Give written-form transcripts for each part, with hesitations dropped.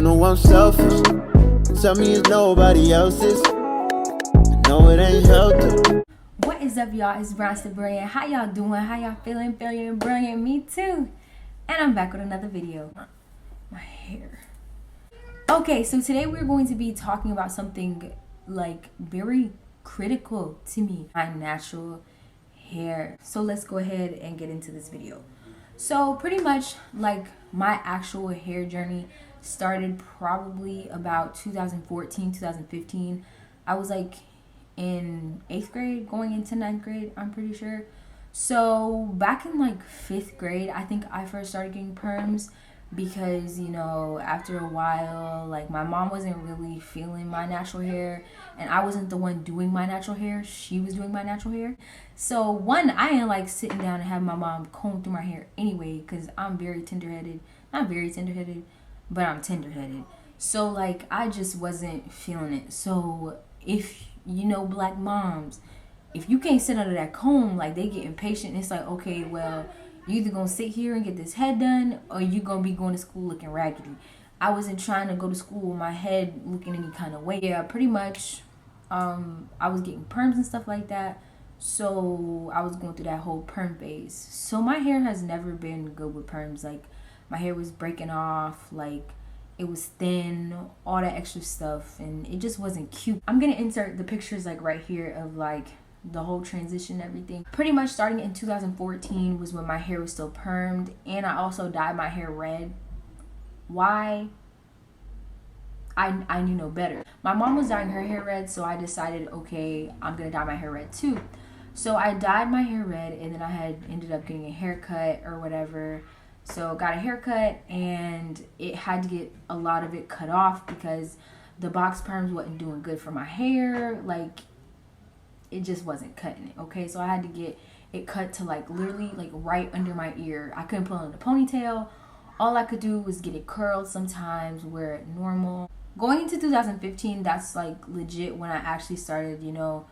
you know I'm selfish. Tell me it's nobody else's. No, it ain't healthy. What is up, y'all? It's Bronson Brilliant. How y'all doing? How y'all feeling? Feeling brilliant? Me too. And I'm back with another video. My hair. Okay, so today we're going to be talking about something like very critical to me, my natural hair. So let's go ahead and get into this video. So pretty much like my actual hair journey started probably about 2014, 2015. I was like in 8th grade going into 9th grade, I'm pretty sure. So back in like 5th grade, I think I first started getting perms because, you know, after a while, like my mom wasn't really feeling my natural hair and I wasn't the one doing my natural hair. She was doing my natural hair. So one, I didn't like sitting down and have my mom comb through my hair anyway because I'm very tender-headed. Not very tender-headed, but I'm tender-headed. So like I just wasn't feeling it. So if you know black moms, if you can't sit under that comb, like they get impatient. It's like, okay, well, you either gonna sit here and get this head done or you gonna be going to school looking raggedy. I wasn't trying to go to school with my head looking any kind of way. Yeah, pretty much I was getting perms and stuff like that. So I was going through that whole perm phase. So my hair has never been good with perms. Like my hair was breaking off, like it was thin, all that extra stuff, and it just wasn't cute. I'm gonna insert the pictures like right here of like the whole transition and everything. Pretty much starting in 2014 was when my hair was still permed, and I also dyed my hair red. Why? I knew no better. My mom was dyeing her hair red, so I decided, okay, I'm gonna dye my hair red too. So I dyed my hair red, and then I had ended up getting a haircut or whatever. So got a haircut, and it had to get a lot of it cut off because the box perms wasn't doing good for my hair. Like it just wasn't cutting it. Okay, so I had to get it cut to like literally like right under my ear. I couldn't put on a ponytail. All I could do was get it curled sometimes, wear it normal. Going into 2015, that's like legit when I actually started, you know,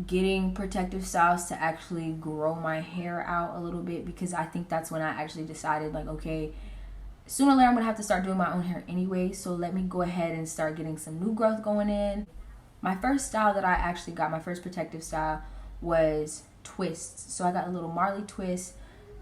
getting protective styles to actually grow my hair out a little bit, because I think that's when I actually decided like, okay, sooner or later I'm gonna have to start doing my own hair anyway, so let me go ahead and start getting some new growth going in. My first style that I actually got, my first protective style, was twists. So I got a little Marley twist.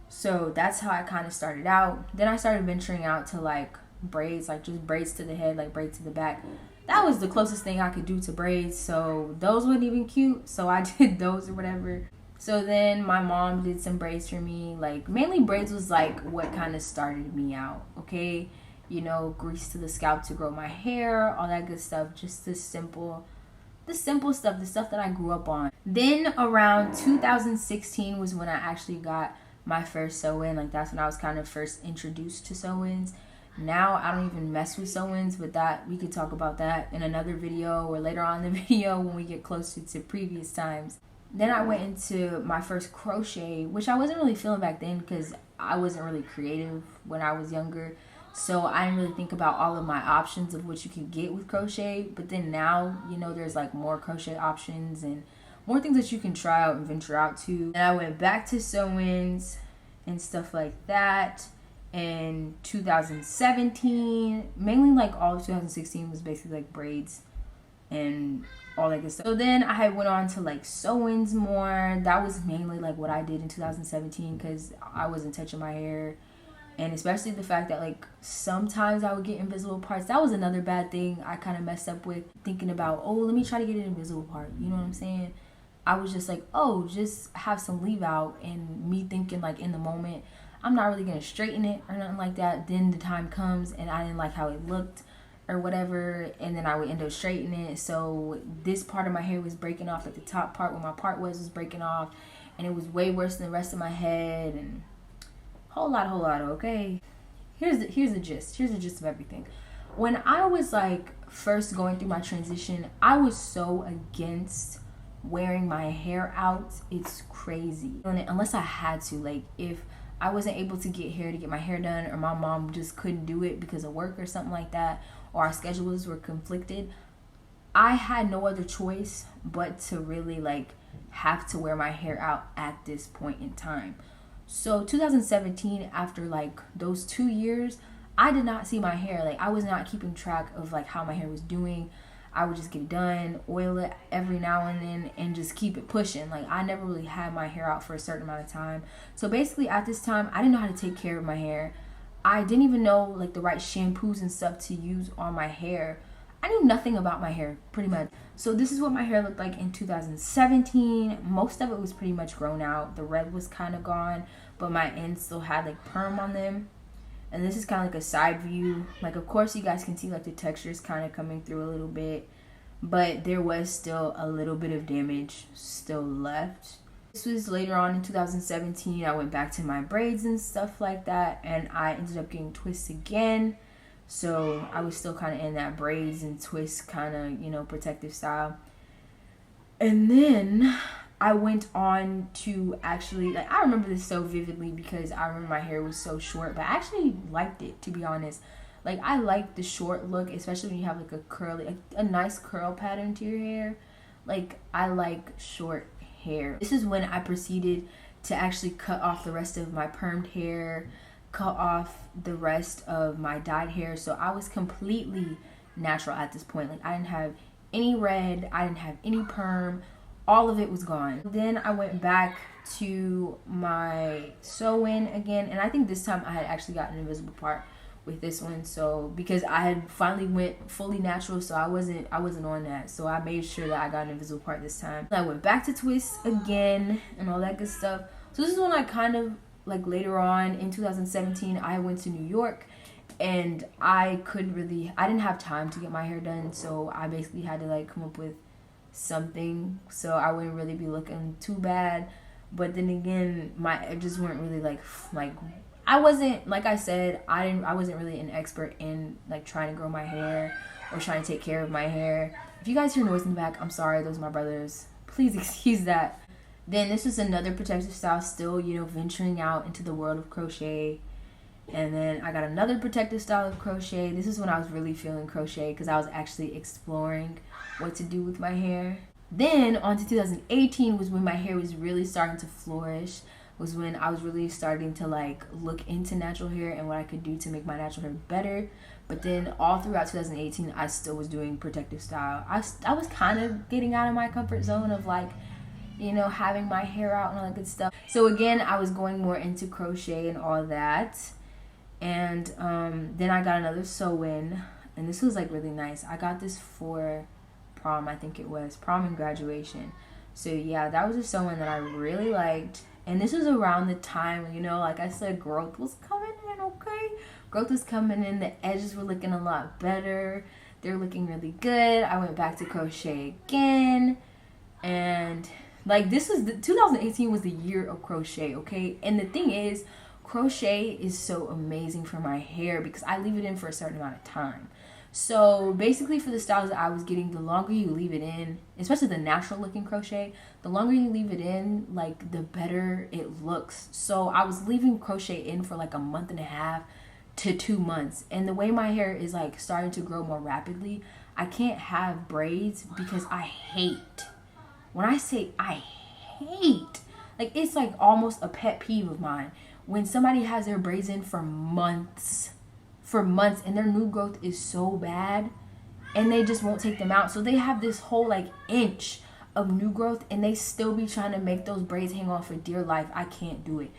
So that's how I kind of started out. Then I started venturing out to like braids, like just braids to the head, like braids to the back. That was the closest thing I could do to braids. So those weren't even cute, so I did those or whatever. So then my mom did some braids for me. Like mainly braids was like what kind of started me out, okay? You know, grease to the scalp to grow my hair, all that good stuff. Just the simple stuff, the stuff that I grew up on. Then around 2016 was when I actually got my first sew-in. Like that's when I was kind of first introduced to sew-ins. Now I don't even mess with sew-ins, but that we could talk about that in another video or later on in the video when we get closer to previous times. Then I went into my first crochet, which I wasn't really feeling back then because I wasn't really creative when I was younger. So I didn't really think about all of my options of what you could get with crochet. But then now, you know, there's like more crochet options and more things that you can try out and venture out to. And I went back to sew-ins and stuff like that in 2017. Mainly like all of 2016 was basically like braids and all that good stuff. So then I went on to like sew-ins more. That was mainly like what I did in 2017 because I wasn't touching my hair. And especially the fact that like sometimes I would get invisible parts. That was another bad thing I kind of messed up with, thinking about, oh, let me try to get an invisible part. You know what I'm saying? I was just like, oh, just have some leave out, and me thinking like in the moment, I'm not really going to straighten it or nothing like that. Then the time comes and I didn't like how it looked or whatever, and then I would end up straightening it. So this part of my hair was breaking off, like the top part where my part was breaking off, and it was way worse than the rest of my head, and whole lot, okay? Here's the gist. Here's the gist of everything. When I was like first going through my transition, I was so against wearing my hair out. It's crazy. Unless I had to, like if I wasn't able to get my hair done, or my mom just couldn't do it because of work or something like that, or our schedules were conflicted, I had no other choice but to really like have to wear my hair out at this point in time. So 2017, after like those 2 years, I did not see my hair. Like, I was not keeping track of like how my hair was doing. I would just get it done, oil it every now and then, and just keep it pushing. Like, I never really had my hair out for a certain amount of time. So basically at this time, I didn't know how to take care of my hair. I didn't even know like the right shampoos and stuff to use on my hair. I knew nothing about my hair, pretty much. So this is what my hair looked like in 2017. Most of it was pretty much grown out. The red was kind of gone, but my ends still had like perm on them. And this is kind of like a side view. Like, of course, you guys can see like the texture is kind of coming through a little bit, but there was still a little bit of damage still left. This was later on in 2017. I went back to my braids and stuff like that, and I ended up getting twists again. So I was still kind of in that braids and twist kind of, you know, protective style. And then I went on to actually, like, I remember this so vividly because I remember my hair was so short, but I actually liked it, to be honest. Like, I like the short look, especially when you have like a curly, a nice curl pattern to your hair. Like, I like short hair. This is when I proceeded to actually cut off the rest of my permed hair, cut off the rest of my dyed hair. So I was completely natural at this point. Like, I didn't have any red, I didn't have any perm, all of it was gone. Then I went back to my sew-in again, and I think this time I had actually got an invisible part with this one. So because I had finally went fully natural, so I wasn't on that, so I made sure that I got an invisible part this time. I went back to twists again and all that good stuff. So this is when I kind of, like, later on in 2017, I went to New York, and I didn't have time to get my hair done, so I basically had to like come up with something so I wouldn't really be looking too bad. But then again, my edges weren't really like I wasn't, like I said, I wasn't really an expert in like trying to grow my hair or trying to take care of my hair. If you guys hear noise in the back, I'm sorry, those are my brothers. Please excuse that. Then this was another protective style, still, you know, venturing out into the world of crochet. And then I got another protective style of crochet. This is when I was really feeling crochet because I was actually exploring what to do with my hair. Then on to 2018 was when my hair was really starting to flourish. Was when I was really starting to like look into natural hair and what I could do to make my natural hair better. But then all throughout 2018, I still was doing protective style. I was kind of getting out of my comfort zone of like, you know, having my hair out and all that good stuff. So again, I was going more into crochet and all that. And then I got another sew-in, and this was like really nice. I got this for prom, I think it was prom and graduation. So yeah, that was a sew-in that I really liked. And this was around the time, you know, like I said, growth was coming in. Okay, growth was coming in. The edges were looking a lot better. They're looking really good. I went back to crochet again, and like 2018 was the year of crochet. Okay, and the thing is, crochet is so amazing for my hair because I leave it in for a certain amount of time. So basically for the styles that I was getting, the longer you leave it in, especially the natural looking crochet, the longer you leave it in, like the better it looks. So I was leaving crochet in for like a month and a half to 2 months. And the way my hair is like starting to grow more rapidly, I can't have braids because I hate, when I say I hate, like it's like almost a pet peeve of mine. When somebody has their braids in for months and their new growth is so bad and they just won't take them out. So they have this whole like inch of new growth and they still be trying to make those braids hang on for dear life. I can't do it.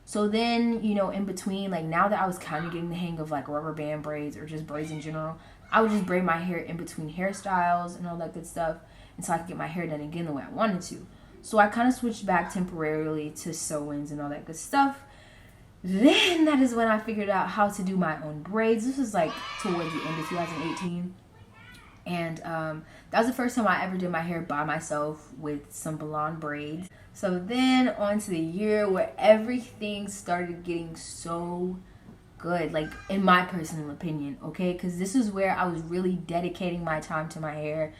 So then, you know, in between, like now that I was kind of getting the hang of like rubber band braids or just braids in general, I would just braid my hair in between hairstyles and all that good stuff until I could get my hair done again the way I wanted to. So I kind of switched back temporarily to sew-ins and all that good stuff. Then that is when I figured out how to do my own braids. This was like towards the end of 2018. And that was the first time I ever did my hair by myself with some blonde braids. So then on to the year where everything started getting so good, like in my personal opinion, okay? Because this is where I was really dedicating my time to my hair.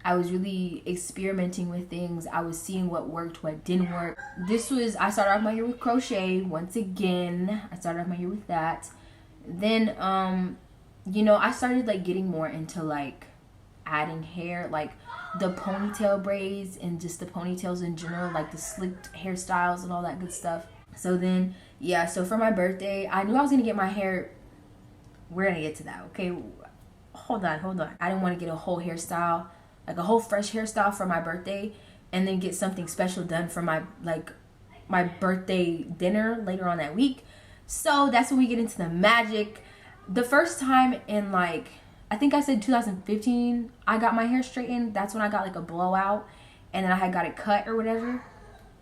I was really experimenting with things. I was seeing what worked, what didn't work. I started off my year with crochet once again. I started off my year with that. Then, you know, I started like getting more into like adding hair, like the ponytail braids and just the ponytails in general, like the slicked hairstyles and all that good stuff. So then, yeah, so for my birthday, I knew I was going to get my hair we're gonna get to that, okay? Hold on. I didn't want to get a whole hairstyle, like a whole fresh hairstyle for my birthday, and then get something special done for my birthday dinner later on that week. So that's when we get into the magic. The first time in like, I think I said 2015, I got my hair straightened. That's when I got like a blowout, and then I had got it cut or whatever.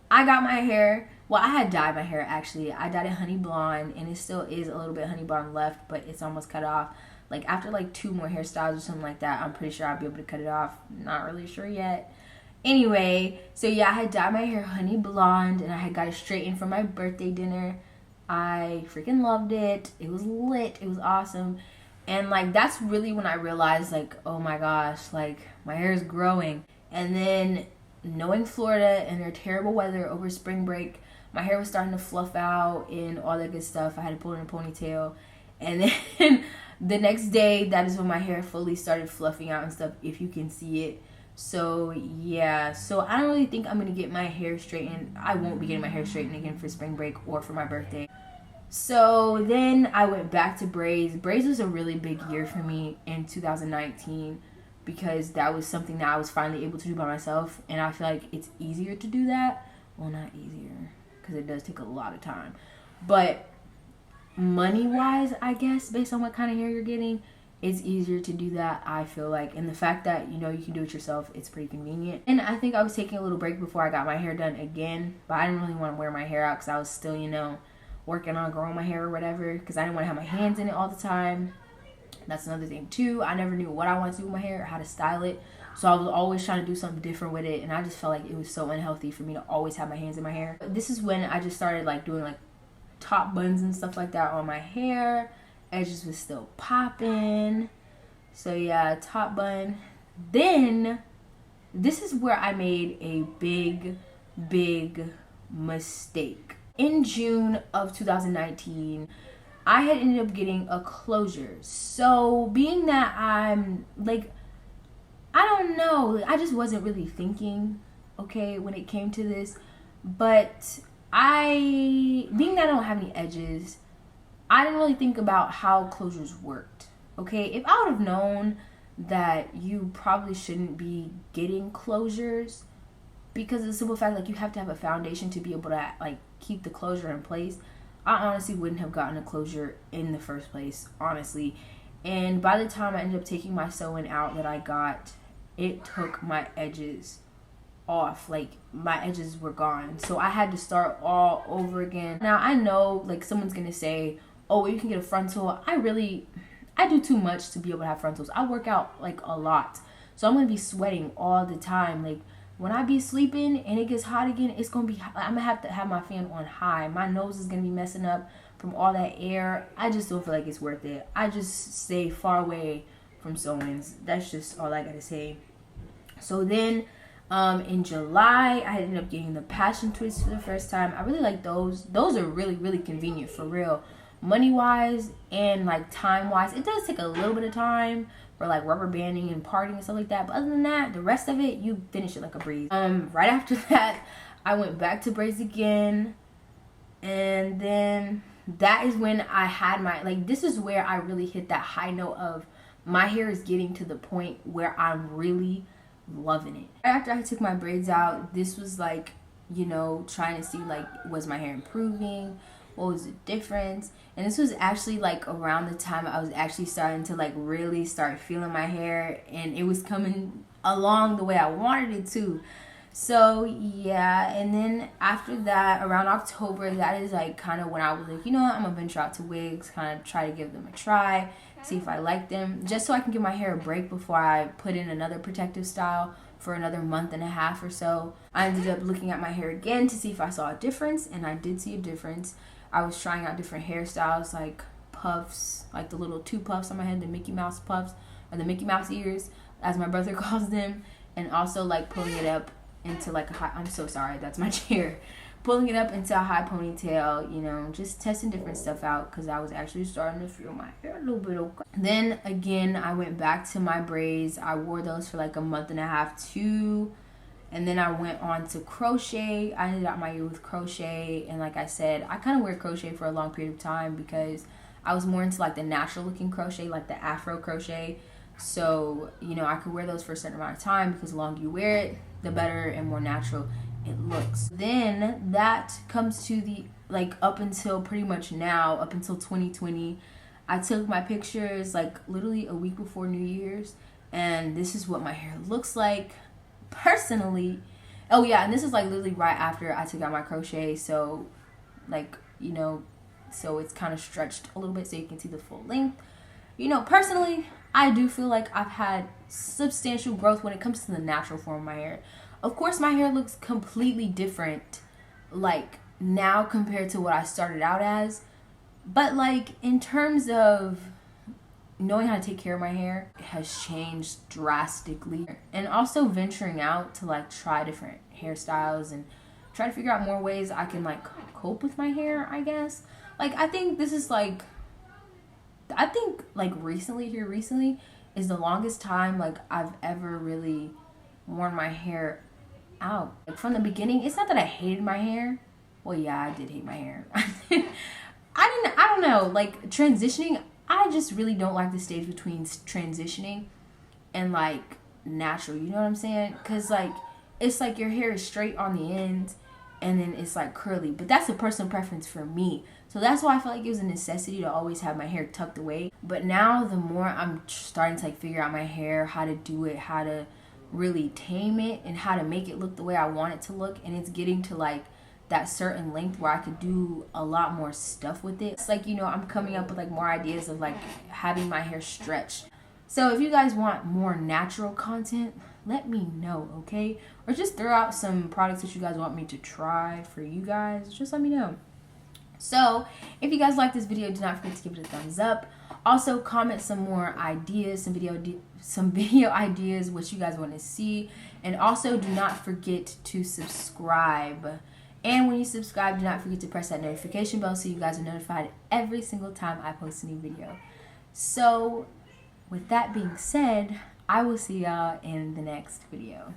I got my hair, well, I had dyed my hair actually. I dyed it honey blonde, and it still is a little bit honey blonde left, but it's almost cut off. Like after like 2 more hairstyles or something like that, I'm pretty sure I'll be able to cut it off. Not really sure yet. Anyway, so yeah, I had dyed my hair honey blonde, and I had got it straightened for my birthday dinner. I freaking loved it. It was lit. It was awesome. And like that's really when I realized like, oh my gosh, like my hair is growing. And then knowing Florida and their terrible weather over spring break, my hair was starting to fluff out and all that good stuff. I had to pull it in a ponytail. And then the next day, that is when my hair fully started fluffing out and stuff, if you can see it. So yeah, so I don't really think I'm gonna get my hair straightened. I won't be getting my hair straightened again for spring break or for my birthday. So then I went back to braids. Braids was a really big year for me in 2019 because that was something that I was finally able to do by myself, and I feel like it's easier to do that. Well, not easier, because it does take a lot of time, but money wise, I guess, based on what kind of hair you're getting, it's easier to do that, I feel like. And the fact that, you know, you can do it yourself, it's pretty convenient. And I think I was taking a little break before I got my hair done again, but I didn't really want to wear my hair out because I was still, you know, working on growing my hair or whatever, because I didn't want to have my hands in it all the time. That's another thing too. I never knew what I wanted to do with my hair or how to style it, so I was always trying to do something different with it, and I just felt like it was so unhealthy for me to always have my hands in my hair. But this is when I just started like doing like top buns and stuff like that on my hair. Edges was still popping. So yeah, top bun. Then this is where I made a big mistake. In June of 2019, I had ended up getting a closure. So being that I'm like, I don't know, I just wasn't really thinking, okay, when it came to this. But being that I don't have any edges, I didn't really think about how closures worked. Okay, if I would have known that you probably shouldn't be getting closures, because of the simple fact like you have to have a foundation to be able to like keep the closure in place, I honestly wouldn't have gotten a closure in the first place, honestly. And by the time I ended up taking my sewing out that I got, it took my edges off. Like my edges were gone, so I had to start all over again. Now I know like someone's gonna say, oh, well, you can get a frontal. I do too much to be able to have frontals. I work out like a lot, so I'm gonna be sweating all the time. Like when I be sleeping and it gets hot again, it's gonna be, I'm gonna have to have my fan on high. My nose is gonna be messing up from all that air. I just don't feel like it's worth it. I just stay far away from sew-ins. That's just all I gotta say. So then in July, I ended up getting the passion twists for the first time. I really like those. Those are really convenient, for real. Money wise and like time wise, it does take a little bit of time for like rubber banding and parting and stuff like that, but other than that, the rest of it, you finish it like a breeze. Right after that, I went back to braids again, and then that is when I had my, like, this is where I really hit that high note of my hair is getting to the point where I'm really loving it. Right after I took my braids out, this was like, you know, trying to see like, was my hair improving? What was the difference? And this was actually like around the time I was actually starting to like really start feeling my hair, and it was coming along the way I wanted it to. So yeah, and then after that, around October, that is like kind of when I was like, you know what, I'm gonna venture out to wigs, kind of try to give them a try, see if I like them, just so I can give my hair a break before I put in another protective style for another month and a half or so. I ended up looking at my hair again to see if I saw a difference, and I did see a difference. I was trying out different hairstyles, like puffs, like the little 2 puffs on my head, the Mickey Mouse puffs, or the Mickey Mouse ears, as my brother calls them, and also like pulling it up into like a high, I'm so sorry, that's my chair, pulling it up into a high ponytail, you know, just testing different stuff out, because I was actually starting to feel my hair a little bit okay. Then again, I went back to my braids. I wore those for like a month and a half too. And then I went on to crochet. I ended out my year with crochet. And like I said, I kind of wear crochet for a long period of time because I was more into like the natural looking crochet, like the Afro crochet. So, you know, I could wear those for a certain amount of time because the longer you wear it, the better and more natural it looks. Then that comes to the, like, up until pretty much now, up until 2020, I took my pictures like literally a week before New Year's, and this is what my hair looks like personally. Oh yeah, and this is like literally right after I took out my crochet, so like, you know, so it's kind of stretched a little bit so you can see the full length. You know, personally, I do feel like I've had substantial growth when it comes to the natural form of my hair. Of course, my hair looks completely different, like, now compared to what I started out as. But, like, in terms of knowing how to take care of my hair, it has changed drastically. And also venturing out to, like, try different hairstyles and try to figure out more ways I can, like, cope with my hair, I guess. Like, I think this is, like, recently is the longest time, like, I've ever really worn my hair out. Like, from the beginning, it's not that I hated my hair. Well, yeah, I did hate my hair. I don't know, like, transitioning, I just really don't like the stage between transitioning and, like, natural, you know what I'm saying? Because, like, it's like your hair is straight on the ends and then it's, like, curly. But that's a personal preference for me. So that's why I feel like it was a necessity to always have my hair tucked away. But now the more I'm starting to, like, figure out my hair, how to do it, how to really tame it, and how to make it look the way I want it to look, and it's getting to, like, that certain length where I could do a lot more stuff with it. It's like, you know, I'm coming up with, like, more ideas of, like, having my hair stretched. So if you guys want more natural content, let me know, okay? Or just throw out some products that you guys want me to try for you guys. Just let me know. So if you guys like this video, do not forget to give it a thumbs up. Also, comment some more ideas, some video ideas, what you guys want to see. And also, do not forget to subscribe. And when you subscribe, do not forget to press that notification bell so you guys are notified every single time I post a new video. So, with that being said, I will see y'all in the next video.